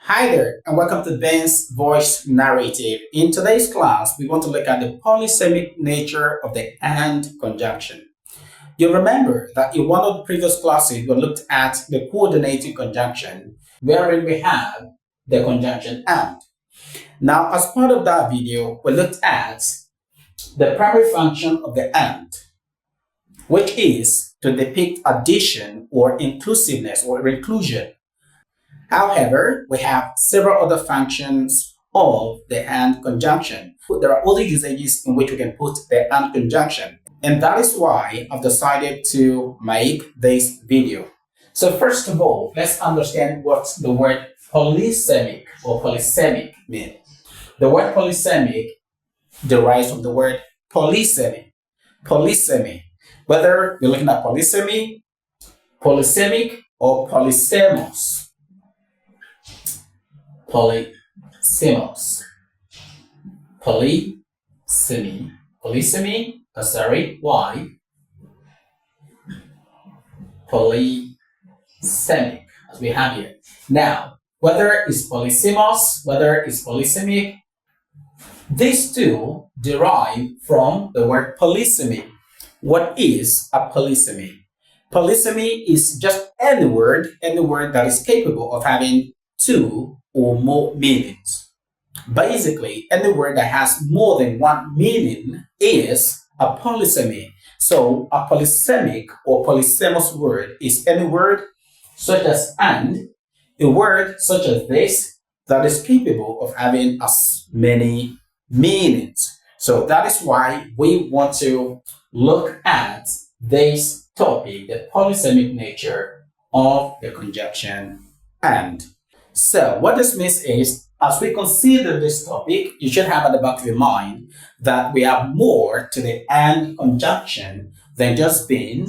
Hi there, and welcome to Ben's voice narrative. In today's class, we want to look at the polysemic nature of the and conjunction. You'll remember that in one of the previous classes, we looked at the coordinating conjunction, wherein we have the conjunction and. Now, as part of that video, we looked at the primary function of the and, which is to depict addition or inclusiveness or inclusion. However, we have several other functions of the and conjunction. There are other usages in which we can put the and conjunction. And that is why I've decided to make this video. So first of all, let's understand what the word polysemic or polysemic means. The word polysemic derives from the word polysemy. Polysemy. Whether you're looking at polysemy, polysemic, or polysemos. Polysemos. Polysemy. Polysemy. Why? Polysemic, as we have here. Now, whether it's polysemos, whether it's polysemic, these two derive from the word polysemy. What is a polysemy? Polysemy is just any word that is capable of having two or more meanings. Basically, any word that has more than one meaning is a polysemy. So a polysemic or polysemos word is any word such as and, a word such as this that is capable of having as many meanings. So that is why we want to look at this topic, the polysemic nature of the conjunction and. So what this means is, as we consider this topic, you should have at the back of your mind that we have more to the and conjunction than just being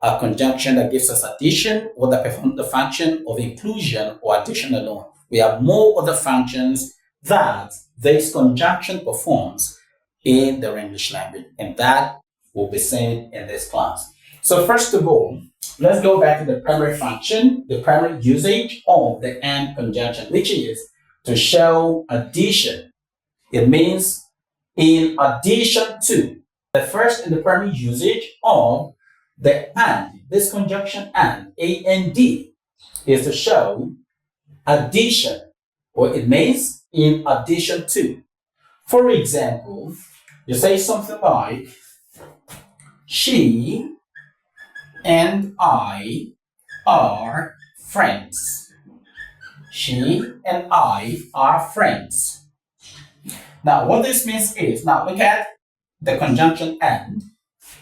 a conjunction that gives us addition or that performs the function of inclusion or addition alone. We have more other functions that this conjunction performs in the English language, and that will be seen in this class. So first of all, let's go back to the primary function, the primary usage of the and conjunction, which is to show addition. It means in addition to. The first and the primary usage of the and, this conjunction and, A-N-D, is to show addition, or it means in addition to. For example, you say something like, she and I are friends. She and I are friends. Now, what this means is, now look at the conjunction and.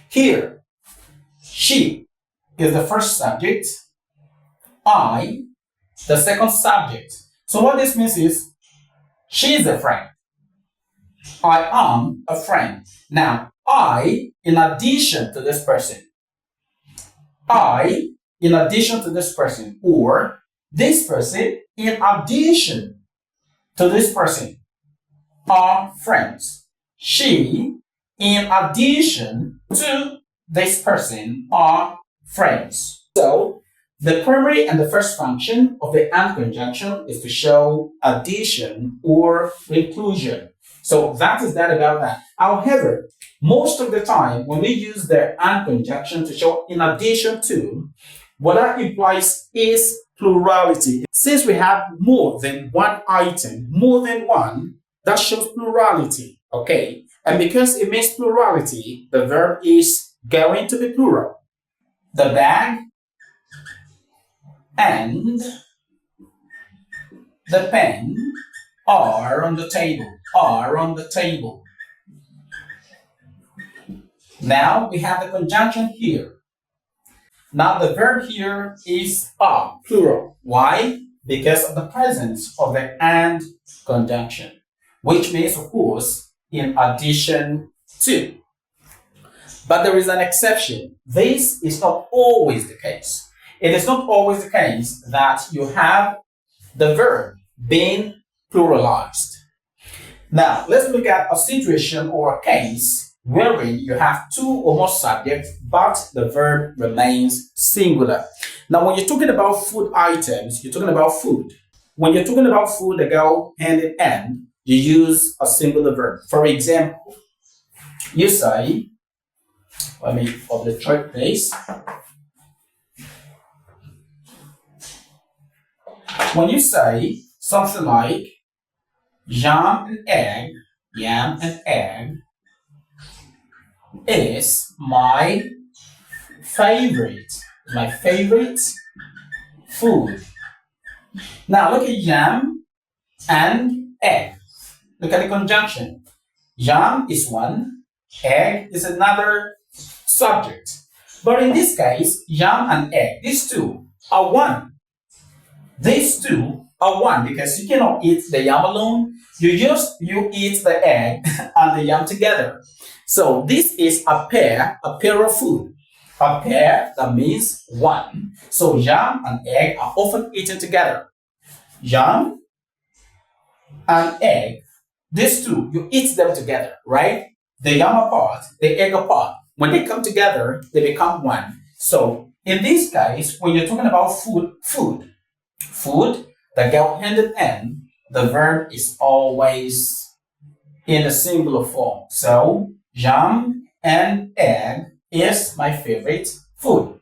Here, she is the first subject, I, the second subject. So what this means is, she is a friend. I am a friend. Now, I, in addition to this person, I, in addition to this person, or this person, in addition to this person, are friends. She, in addition to this person, are friends. So, the primary and the first function of the and conjunction is to show addition or inclusion. So that is that about that. However, most of the time, when we use the and conjunction to show in addition to, what that implies is plurality. Since we have more than one item, more than one, that shows plurality, okay? And because it means plurality, the verb is going to be plural. The bag and the pen are on the table, are on the table. Now we have the conjunction here. Now the verb here is are, plural. Why? Because of the presence of the and conjunction, which means, of course, in addition to. But there is an exception. This is not always the case. It is not always the case that you have the verb being pluralized. Now, let's look at a situation or a case wherein you have two or more subjects, but the verb remains singular. Now, when you're talking about food items, you're talking about food. when you're talking about food that go hand in hand, you use a singular verb. For example, you say, let me obliterate this. When you say something like yam and egg is my favorite food. Now look at yam and egg. Look at the conjunction. Yam is one, egg is another subject. But in this case, yam and egg, these two are one. These two are one because you cannot eat the yam alone. You eat the egg and the yam together. So this is a pair of food. A pair, that means one. So yam and egg are often eaten together. Yam and egg, these two, you eat them together, right? The yam apart, the egg apart. When they come together, they become one. So in this case, when you're talking about food that go hand in hand, the verb is always in a singular form. So yam and egg is my favorite food.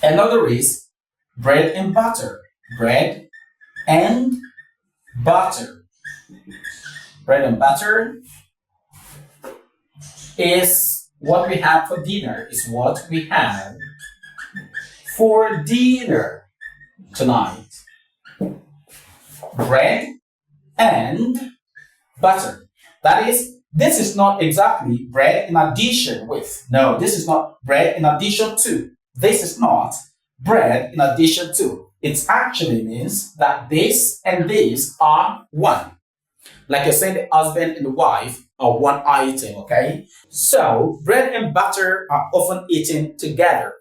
Another is bread and butter. Bread and butter. Bread and butter is what we have for dinner, is what we have for dinner tonight. Bread and butter. That is, this is not exactly bread in addition with. No, this is not bread in addition to. This is not bread in addition to. It actually means that this and this are one. Like you're saying, the husband and the wife are one item, okay? So, bread and butter are often eaten together.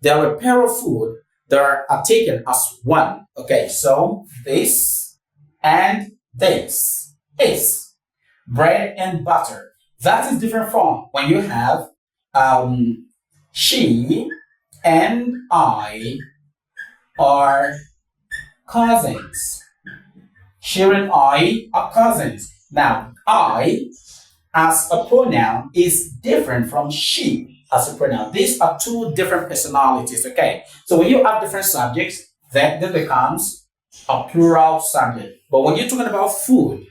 They are a pair of food that are taken as one. Okay, so this and this is bread and butter. That is different from when you have she and I are cousins. She and I are cousins. Now, I as a pronoun is different from she as a pronoun. These are two different personalities, okay? So when you have different subjects, then this becomes a plural subject. But when you're talking about food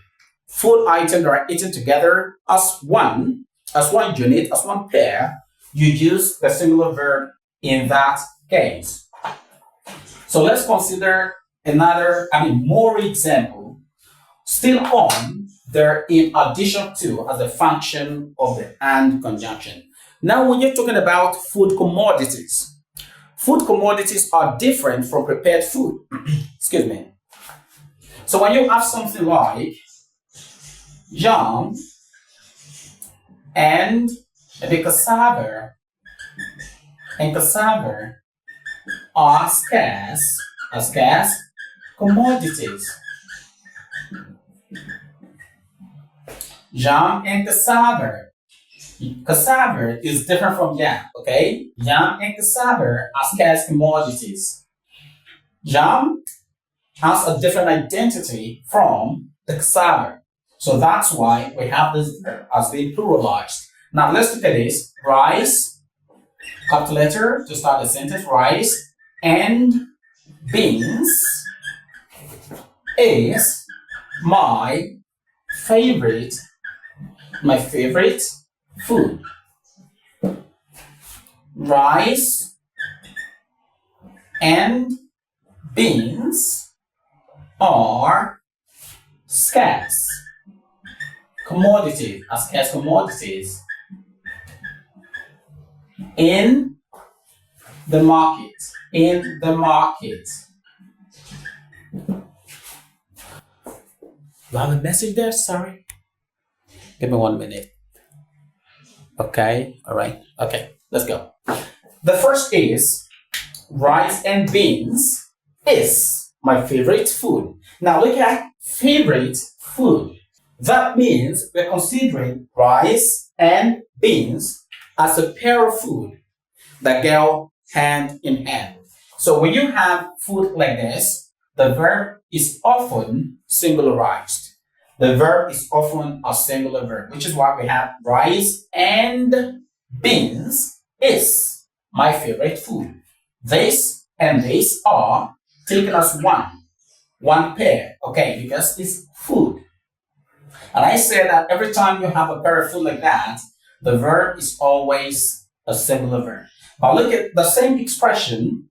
items that are eaten together as one unit, as one pair, you use the singular verb in that case. So let's consider more example. Still on, they're in addition to as a function of the and conjunction. Now, when you're talking about food commodities are different from prepared food. Excuse me. So when you have something like yam and maybe cassava are scarce commodities. Yam and cassava. Cassava is different from yam, okay? Yam and cassava are scarce commodities. Yam has a different identity from the cassava. So that's why we have this verb as being pluralized. Now let's look at this. Rice, capital letter to start the sentence, rice and beans is my favorite food. Rice and beans are scarce commodities in the market. You have a message there? Sorry. Give me 1 minute. Okay, all right. Okay, let's go. The first is rice and beans is my favorite food. Now look at favorite food. That means we're considering rice and beans as a pair of food that go hand in hand. So when you have food like this, the verb is often singularized. The verb is often a singular verb, which is why we have rice and beans is my favorite food. This and this are taken as one pair, okay, because it's food. And I say that every time you have a pair of food like that, the verb is always a singular verb. But look at the same expression,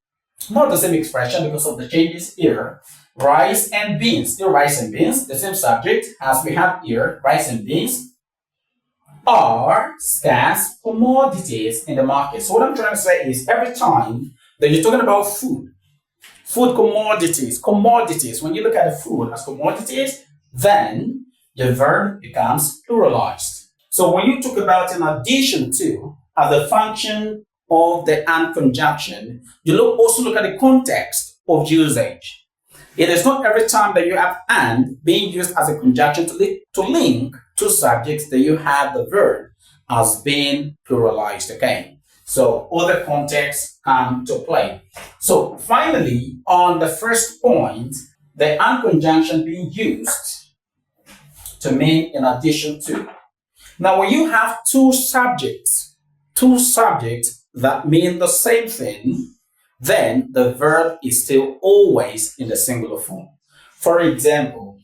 not the same expression because of the changes here. Rice and beans, still rice and beans, the same subject as we have here, rice and beans are scarce commodities in the market. So what I'm trying to say is every time that you're talking about food commodities, when you look at the food as commodities, then the verb becomes pluralized. So when you talk about in addition to as a function of the and conjunction, you also look at the context of usage. It is not every time that you have and being used as a conjunction to link two subjects that you have the verb as being pluralized, okay? So other contexts come to play. So finally, on the first point, the and conjunction being used to mean in addition to. Now, when you have two subjects that mean the same thing, then the verb is still always in the singular form. For example,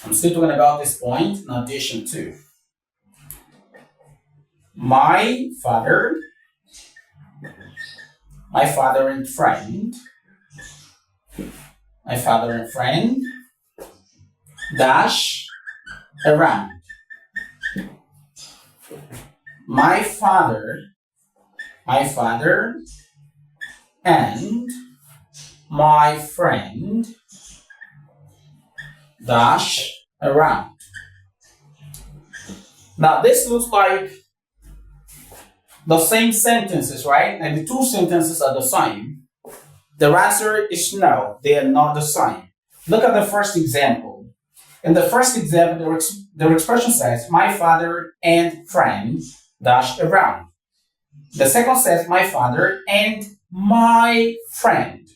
I'm still talking about this point in addition to. My father and friend dash around. My father and my friend dash around. Now this looks like the same sentences, right? And the two sentences are the same. The answer is no, they are not the same. Look at the first example. In the first example, the expression says, my father and friend dash around. The second says, my father and my friend.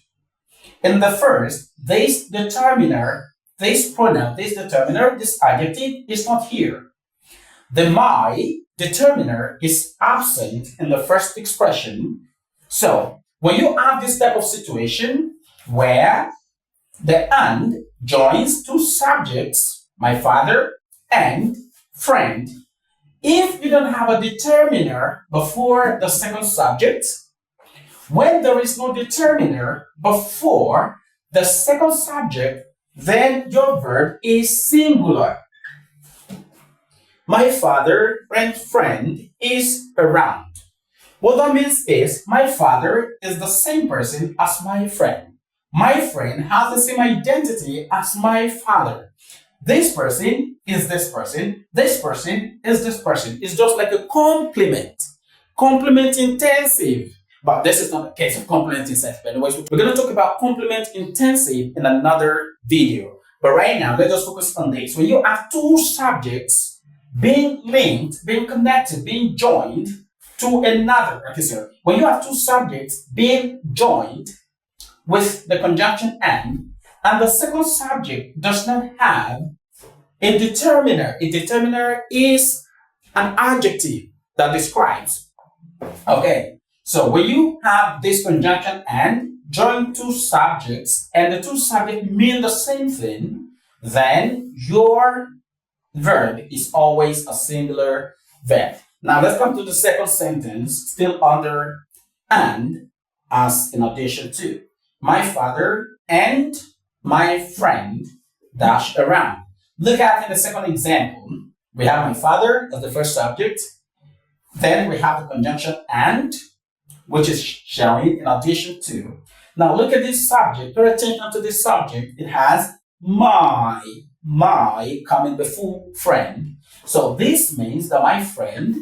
In the first, this determiner, this pronoun, this determiner, this adjective is not here. The my determiner is absent in the first expression. So when you have this type of situation where the and joins two subjects, my father and friend, if you don't have a determiner before the second subject, when there is no determiner before the second subject, then your verb is singular. My father and friend is around. What that means is my father is the same person as my friend. My friend has the same identity as my father. This person is this person. This person is this person. It's just like a complement. Complement intensive. But this is not a case of complement intensive. Anyways, we're going to talk about complement intensive in another video. But right now, let us focus on this. When you have two subjects being linked, being connected, being joined to another, when you have two subjects being joined with the conjunction and the second subject does not have a determiner. A determiner is an adjective that describes. Okay, so when you have this conjunction and join two subjects and the two subjects mean the same thing, then your verb is always a singular verb. Now let's come to the second sentence, still under and as in addition to. My father and my friend dash around. Look at in the second example. We have my father as the first subject. Then we have the conjunction and, which is showing in addition to. Now look at this subject. Pay attention to this subject. It has my coming before friend. So this means that my friend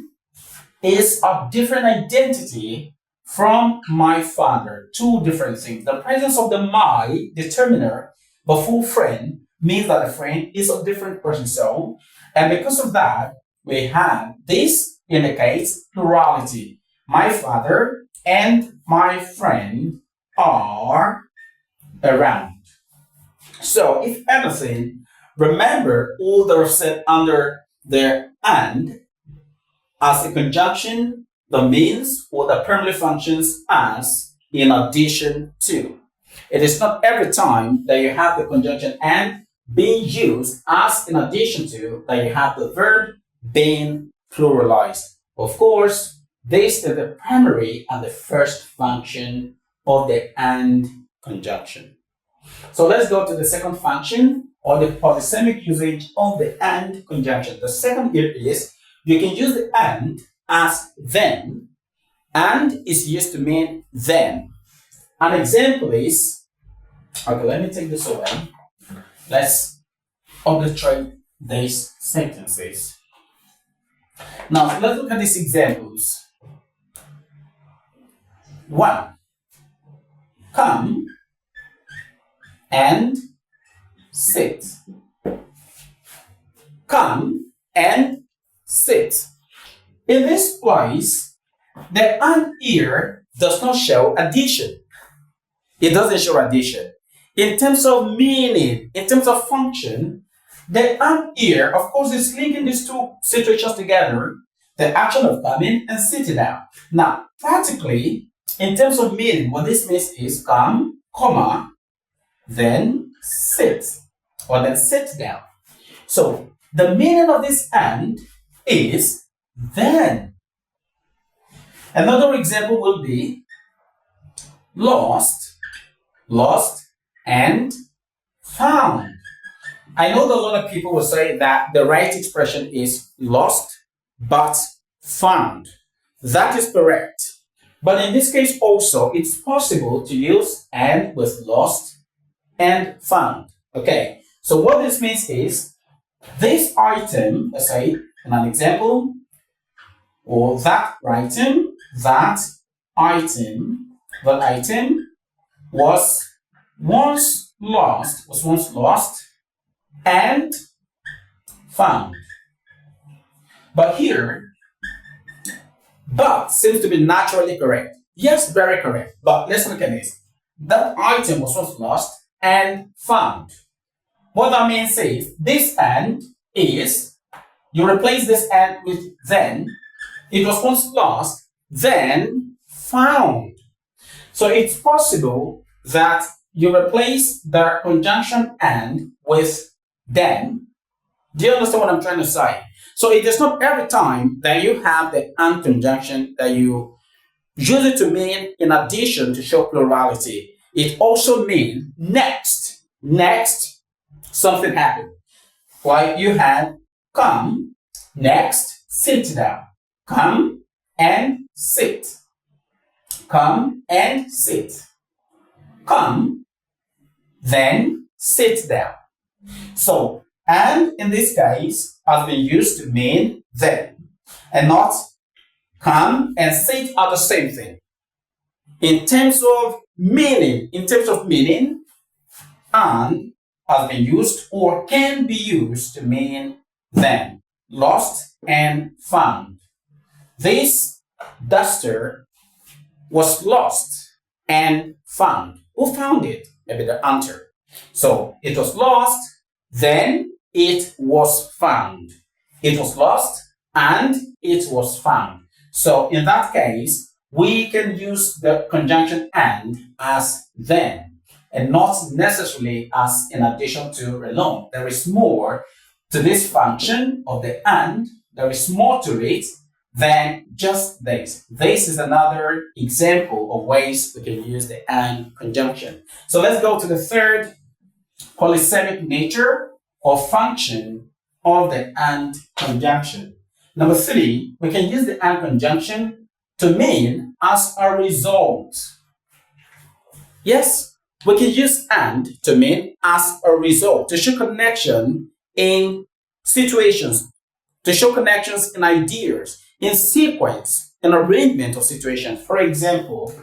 is a different identity from my father. Two different things. The presence of the my determiner before friend means that the friend is a different person. So, and because of that, we have this indicates plurality. My father and my friend are around. So if anything, remember all that are said under the and as a conjunction, the means or the primary functions as in addition to. It is not every time that you have the conjunction and being used as in addition to that you have the verb being pluralized. Of course, this is the primary and the first function of the and conjunction. So let's go to the second function or the polysemic usage of the and conjunction. The second here is you can use the and as then. And is used to mean then. An example is, okay, let me take this away. Let's obliterate these sentences. Now, let's look at these examples. 1. Come and sit. Come and sit. In this place, the and here does not show addition. It doesn't show addition. In terms of meaning, in terms of function, the and here, of course, is linking these two situations together, the action of coming and sitting down. Now, practically, in terms of meaning, what this means is come, comma, then sit, or then sit down. So, the meaning of this and is then. Another example will be lost, and found. I know that a lot of people will say that the right expression is lost but found. That is correct. But in this case also, it's possible to use and with lost and found. Okay, so what this means is this item, let's say in an example, or that item was once lost and found. But here, but seems to be naturally correct. Yes, very correct. But let's look at this. That item was once lost and found. What that means is this and is, you replace this and with then. It was once lost, then found. So it's possible that you replace the conjunction and with then. Do you understand what I'm trying to say? So it is not every time that you have the and conjunction that you use it to mean in addition to show plurality. It also means next. Next, something happened. Like you had come, next, sit down. Come and sit. Come and sit. Come, then sit down. So, and in this case has been used to mean then, and not come and sit are the same thing. In terms of meaning, and has been used or can be used to mean then, lost and found. This duster was lost and found. Who found it? Maybe the hunter. So it was lost, then it was found. It was lost and it was found. So in that case, we can use the conjunction and as then, and not necessarily as in addition to alone. There is more to this function of the and. There is more to it than just this. This is another example of ways we can use the and conjunction. So let's go to the third polysemic nature or function of the and conjunction. Number 3, we can use the and conjunction to mean as a result. Yes, we can use and to mean as a result, to show connection in situations, to show connections in ideas, in sequence, in arrangement of situations. For example,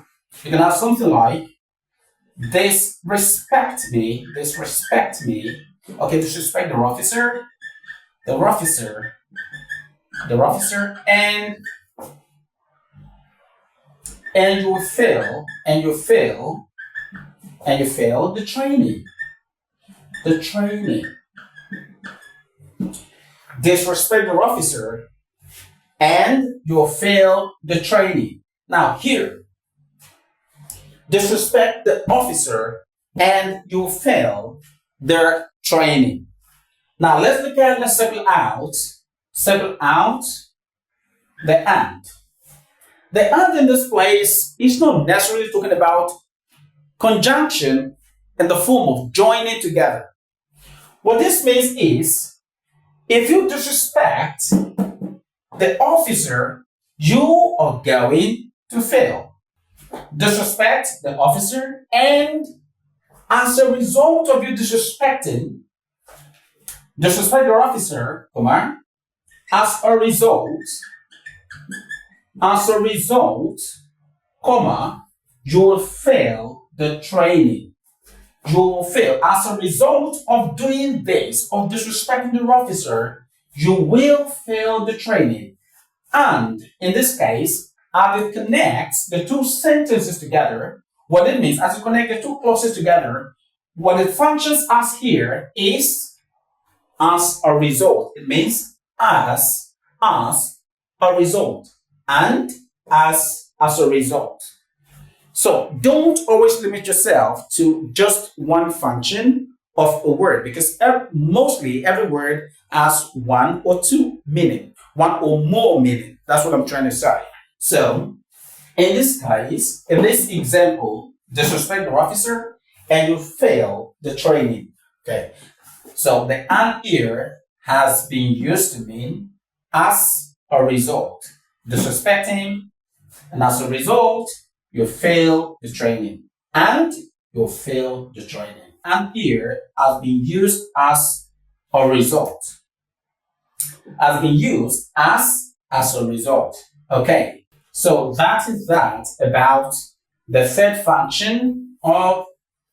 you can have something like, disrespect me. Okay, disrespect the officer, and you fail the training. the training. Disrespect your officer and you'll fail the training. Now here, disrespect the officer and you'll fail their training. Now let's settle out the and. The and in this place is not necessarily talking about conjunction in the form of joining together. What this means is, if you disrespect the officer, you are going to fail. Disrespect the officer, and as a result of you disrespect your officer, as a result, you will fail the training. You will fail. As a result of doing this, of disrespecting the officer, you will fail the training. And in this case, as it connects the two sentences together, what it means, as you connect the two clauses together, what it functions as here is as a result. It means as a result, and as a result. So don't always limit yourself to just one function of a word, because mostly every word has one or two meaning, one or more meaning. That's what I'm trying to say. So in this case, in this example, disrespect the officer and you fail the training. Okay. So the and here has been used to mean as a result. Disrespecting, and as a result, you fail the training. And you fail the training. And here has been used as a result. Has been used as a result. Okay. So that is that about the third function of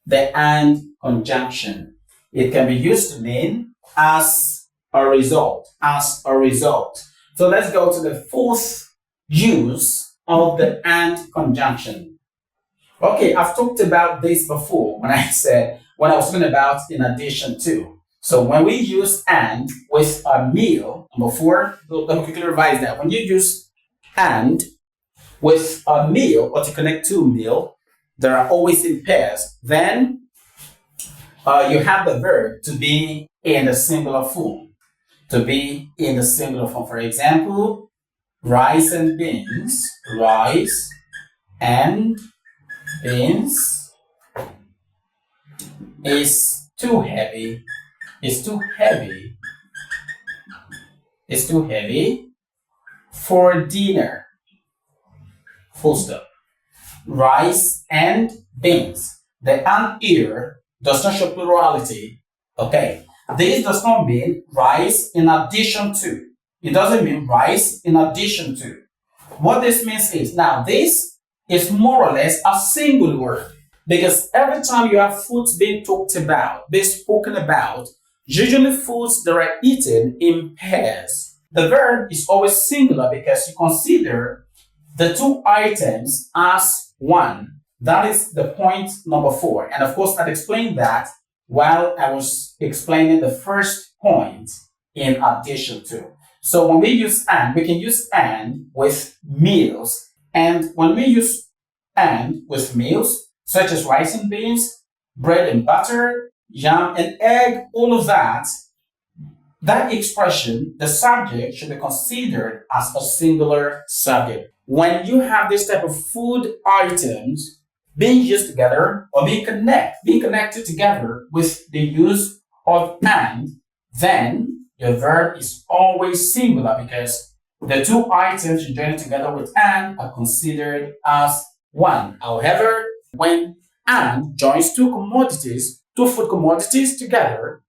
the and conjunction. It can be used to mean as a result. As a result. So let's go to the fourth use of the and conjunction. Okay, I've talked about this before when I was talking about in addition to. So when we use and with a meal, number 4, let me quickly revise that. When you use and with a meal or to connect to a meal, they are always in pairs. Then you have the verb to be in the singular form. To be in the singular form. For example, rice and beans. Rice and beans is too heavy. It's too heavy. It's too heavy for dinner. Full stop. Rice and beans. The and here does not show plurality. Okay. This does not mean rice in addition to. It doesn't mean rice in addition to. What this means is, now this is more or less a single word. Because every time you have foods being talked about, being spoken about, usually foods that are eaten in pairs. The verb is always singular because you consider the two items as one. That is the point number 4. And of course, I'd explained that while I was explaining the first point in addition to. So when we use and, we can use and with meals. And when we use and with meals, such as rice and beans, bread and butter, yam and egg, all of that, that expression, the subject should be considered as a singular subject. When you have this type of food items being used together or being connected together with the use of and, then your verb is always singular because the two items you join together with and are considered as one. However, when and joins two food commodities together,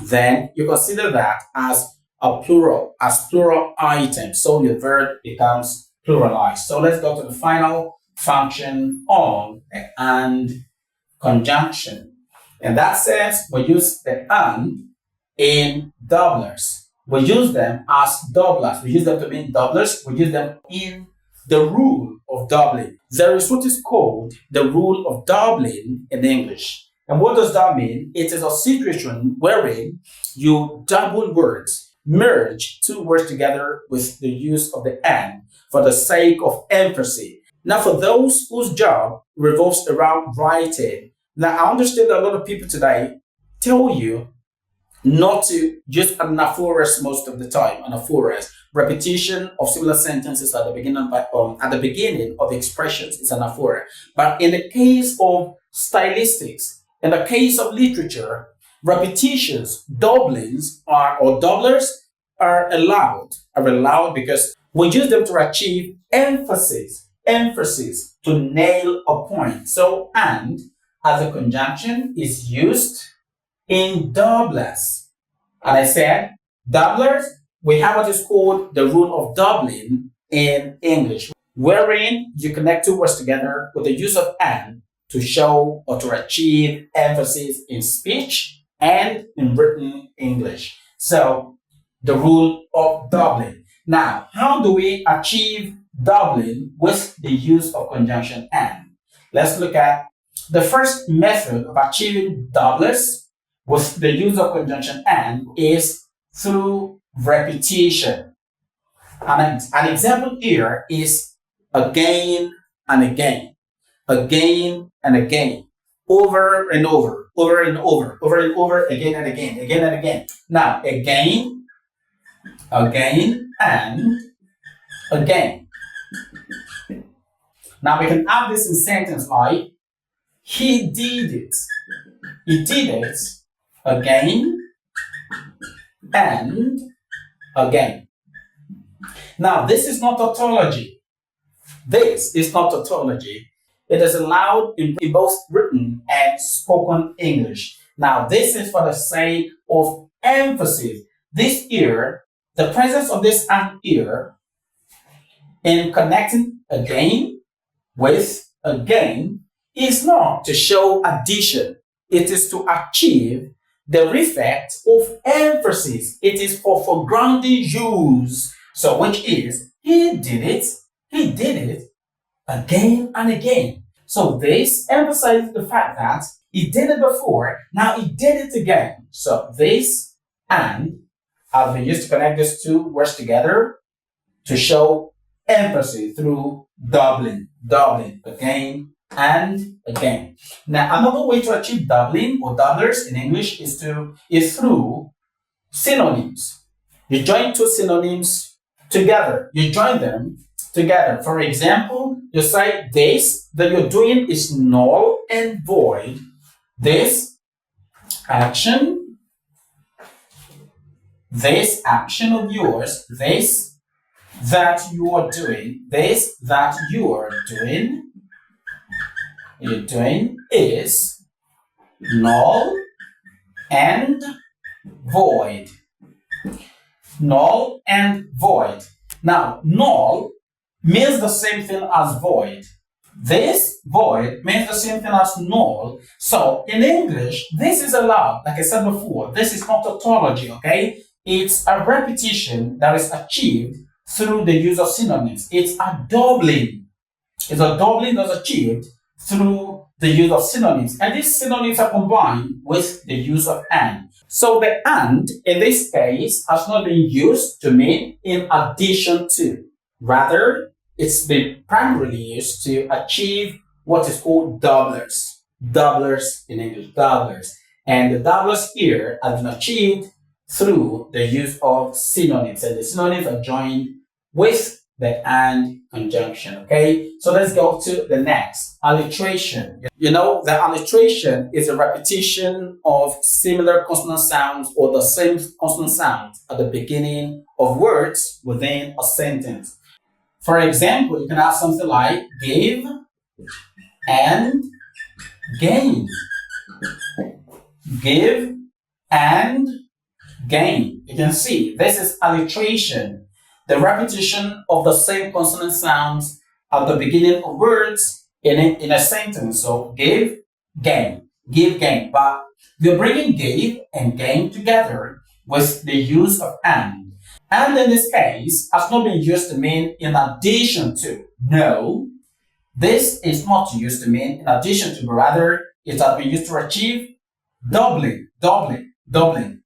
then you consider that as plural items. So your verb becomes pluralized. So let's go to the final function of the and conjunction. In that sense, we use the and in doublers. We use them as doublers. We use them to mean doublers. We use them in the rule of doubling. There is what is called the rule of doubling in English. And what does that mean? It is a situation wherein you double words, merge two words together with the use of the and for the sake of emphasis. Now, for those whose job revolves around writing, now I understand that a lot of people today tell you not to use anaphorus most of the time. Anaphorus, repetition of similar sentences at the beginning of the expressions is anaphora. But in the case of stylistics, in the case of literature, repetitions, doublings or doublers are allowed because we use them to achieve emphasis to nail a point. So, and as a conjunction is used in doublers. And I said, doublers, we have what is called the rule of doubling in English, wherein you connect two words together with the use of and to show or to achieve emphasis in speech and in written English. So, the rule of doubling. Now, how do we achieve doubling with the use of conjunction and? Let's look at the first method of achieving doublers with the use of conjunction and is through repetition. And an example here is again and again, again and again, over and over, over and over, over and over, again and again, again and again. Now, again, and again. Now we can have this in sentence like, he did it. He did it again and again. Now this is not tautology. This is not tautology. It is allowed in both written and spoken English. Now this is for the sake of emphasis. This here, the presence of this and here in connecting again with again is not to show addition. It is to achieve the effect of emphasis. It is for foregrounding use. So which is, he did it again and again. So this emphasizes the fact that he did it before, now he did it again. So this and have been used to connect these two words together to show emphasis through doubling again and again. Now, another way to achieve doubling or doublers in English is through synonyms. You join two synonyms together. You join them together. For example, you say this that you're doing is null and void. This action of yours, this that you are doing, you're doing is null and void. Null and void. Now, null means the same thing as void. This void means the same thing as null. So, in English, this is allowed. Like I said before, this is not tautology, okay? It's a repetition that is achieved through the use of synonyms. It's a doubling. It's a doubling that's achieved through the use of synonyms. And these synonyms are combined with the use of and. So the and, in this case, has not been used to mean in addition to. Rather, it's been primarily used to achieve what is called doublers. Doublers in English, doublers. And the doublers here have been achieved through the use of synonyms. And the synonyms are joined with the and conjunction, okay? So let's go to the next, alliteration. You know, the alliteration is a repetition of similar consonant sounds or the same consonant sounds at the beginning of words within a sentence. For example, you can have something like give and gain. Give and gain. You can see this is alliteration, the repetition of the same consonant sounds at the beginning of words in a sentence. So give, gain, give, gain. But we're bringing give and gain together with the use of and. And in this case, has not been used to mean in addition to. No, this is not used to mean in addition to, but rather it has been used to achieve doubling,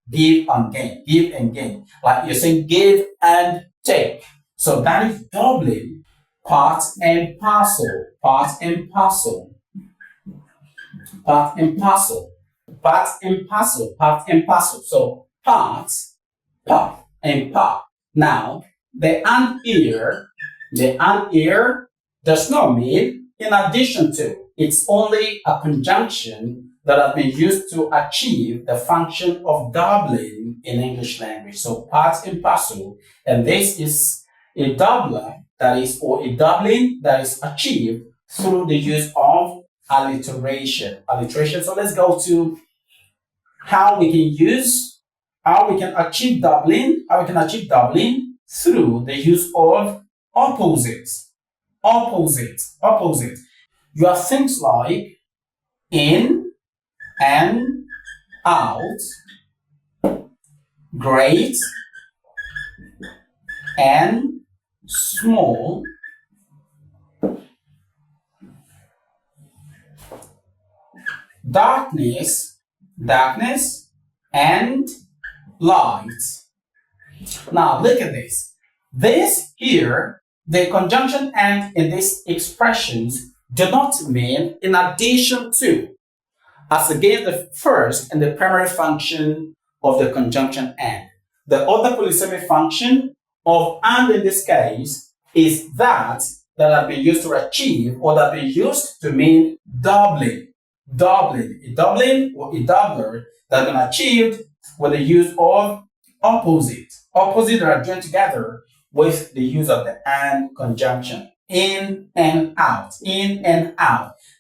give and gain, give and gain. Like you're saying give and take. So that is doubling, part and parcel, part and parcel, part and parcel, part and parcel, part and parcel. So parts, part and part. Now, the and here does not mean in addition to. It's only a conjunction that has been used to achieve the function of doubling in English language. So part and parcel, and this is a doubler that is, or a doubling that is achieved through the use of alliteration. So let's go to how we can achieve doubling. How we can achieve doubling through the use of opposites. You have things like in and out, great and small, darkness and light. Now look at this. This here, the conjunction and in these expressions do not mean in addition to, as against the first and the primary function of the conjunction and. The other polysemic function of and in this case is that has been used to achieve or that has been used to mean doubling. A doubling or a doubler that has been achieved with the use of opposite that are joined together with the use of the and conjunction. In and out.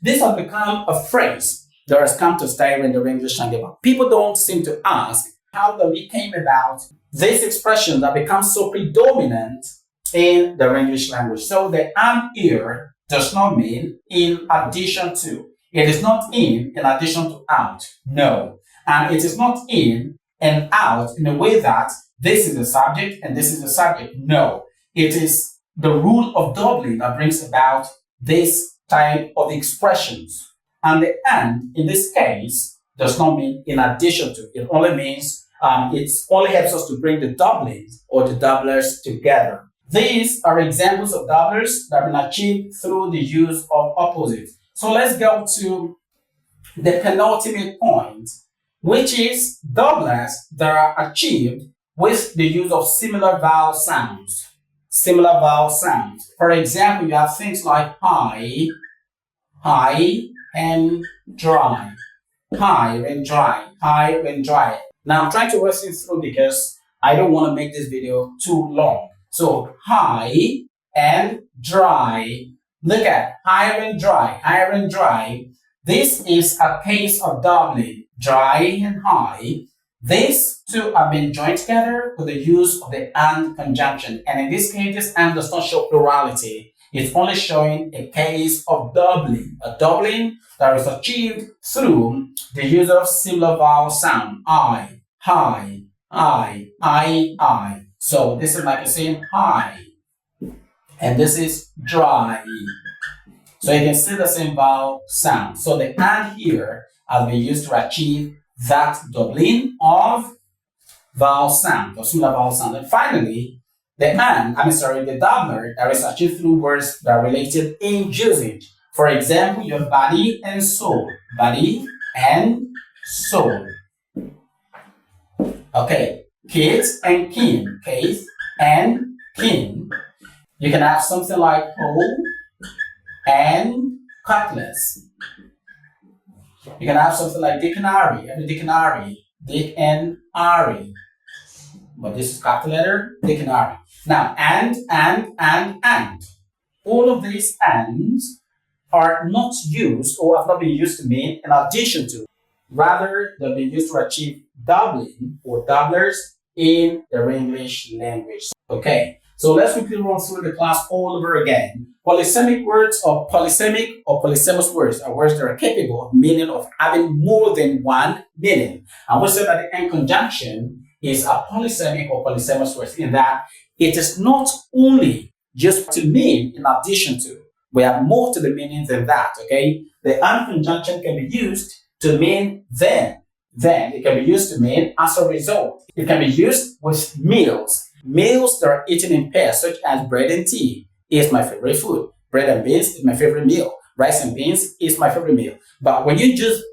This has become a phrase that has come to stay in the English language. People don't seem to ask how we came about this expression that becomes so predominant in the English language. So the and here does not mean in addition to. It is not in addition to out. No. And it is not in and out in a way that this is the subject and this is the subject. No. It is the rule of doubling that brings about this type of expressions. And the and in this case does not mean in addition to. It only means it only helps us to bring the doublings or the doublers together. These are examples of doublers that have been achieved through the use of opposites. So let's go to the penultimate point, which is doublers that are achieved with the use of similar vowel sounds. For example, you have things like high and dry. High and dry. Now I'm trying to rush this through because I don't want to make this video too long. So high and dry. Look at higher and dry. This is a case of doubling, dry and high. These two have been joined together with the use of the and conjunction. And in this case, this and does not show plurality. It's only showing a case of doubling, a doubling that is achieved through the use of similar vowel sound. I, high, I. So this is like the same high. And this is dry. So you can see the same vowel sound. So the and here has been used to achieve that doubling of vowel sound, or similar vowel sound. And finally, the doubler that is achieved through words that are related in usage. For example, your body and soul. Body and soul. Okay, kids and kin. Kids and kin. You can have something like whole and cutlass. You can have something like dictionary, Dick and Ari. But this is capital letter, dictionary. Now, and. All of these ands are not used or have not been used to mean in addition to. Rather, they've been used to achieve doubling or doublers in the English language. Okay, so let's quickly run through the class all over again. Polysemic words or polysemous words are words that are capable of meaning of having more than one meaning. And we said that the end conjunction is a polysemic or polysemous word in that it is not only just to mean in addition to, We have more to the meaning than that, okay? The and conjunction can be used to mean then. Then it can be used to mean as a result. It can be used with meals. Meals that are eaten in pairs, such as bread and tea, is my favorite food. Bread and beans is my favorite meal. Rice and beans is my favorite meal. But when you use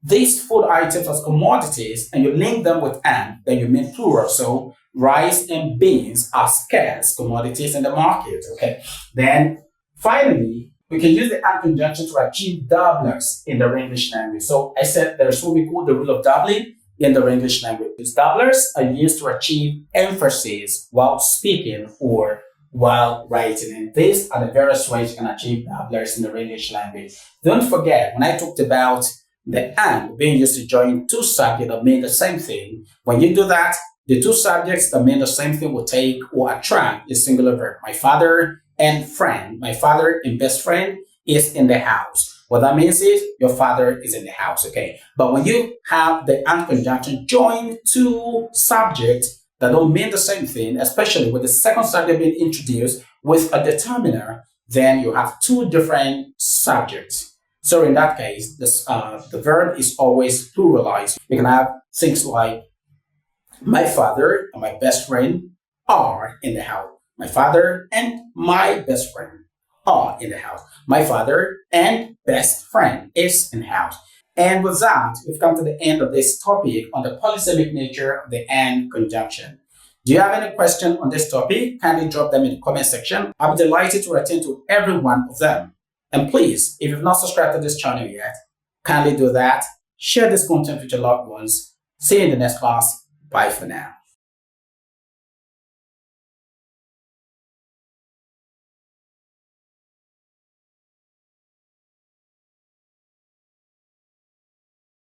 these food items as commodities and you link them with and, then you mean plural. So rice and beans are scarce commodities in the market, okay? Then finally, we can use the and conjunction to achieve doublers in the English language. So I said there's what we call the rule of doubling in the English language. These doublers are used to achieve emphasis while speaking or while writing. And these are the various ways you can achieve doublers in the English language. Don't forget, when I talked about the and being used to join two subjects that mean the same thing, when you do that, the two subjects that mean the same thing will take or attract a singular verb. My father and friend. My father and best friend is in the house. What that means is your father is in the house, okay? But when you have the and conjunction join two subjects that don't mean the same thing, especially with the second subject being introduced with a determiner, then you have two different subjects. So in that case, the verb is always pluralized. You can have things like my father and my best friend are in the house. My father and my best friend are in the house. My father and best friend is in the house. And with that, we've come to the end of this topic on the polysemic nature of the and conjunction. Do you have any question on this topic? Kindly drop them in the comment section. I'll be delighted to attend to every one of them. And please, if you've not subscribed to this channel yet, kindly do that. Share this content with your loved ones. See you in the next class. Bye for now.